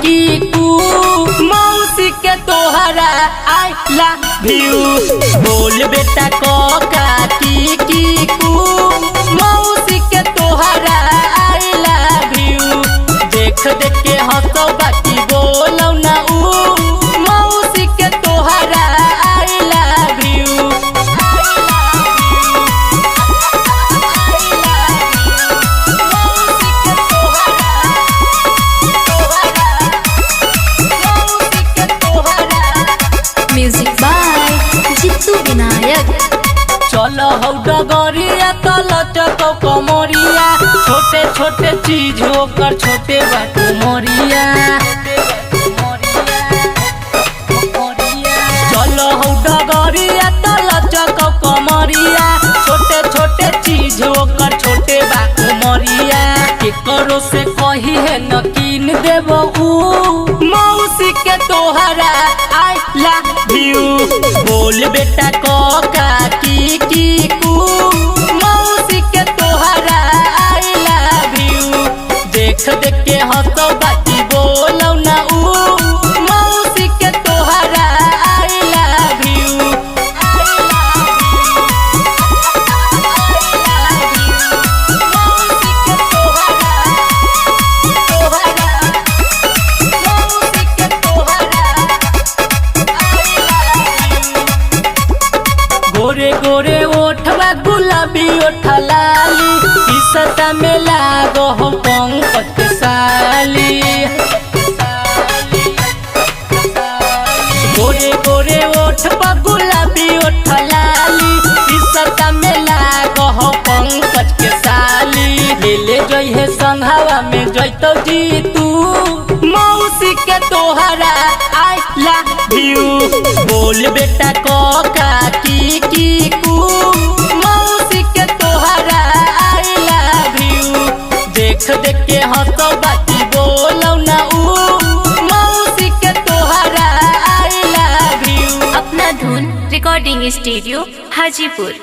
कू मौसी के तोहरा आई लव यू। बोल बेटा कोका की कू मौसी के तोहरा आई लव यू। देख देख के हंसो बाकी बोलो ना ऊ मौसी के तोहरा I love you. Music by Jittu Vinayak. चलो हौ डगरिया तल चको कमरिया छोटे छोटे चीज होकर छोटे बाटू मोरिया। चलो हौ डगरिया तल चको कमरिया छोटे छोटे चीज होकर छोटे बाटू मोरिया। के करो से कही है न कीन देबो ऊ मौसी के तोहरा आई लव यू। बोल बेटा कोका की कू मौसी के तोहरा आई लव यू। देख देख के हंसो बाकी बोलो ना ऊ मौसी के तोहरा आई लव यू। गोरे गोरे ओठवा गुलाबी ओठा लाली किसता में लागो हो पंकज के साली। गोरे गोरे ओठवा गुलाबी ओठा लाली किसता में लागो हो पंकज के साली। ले ले जई है संघावा में जइतो जी तू मौसी के तोहरा आई लव यू। बोल बेटा कोका की कू मौसी के तोहरा आई लव यू। देख देख के हंसो बाकी बोलो ना ऊ मौसी के तोहरा आई लव यू। अपना धुन रिकॉर्डिंग स्टूडियो हाजीपुर।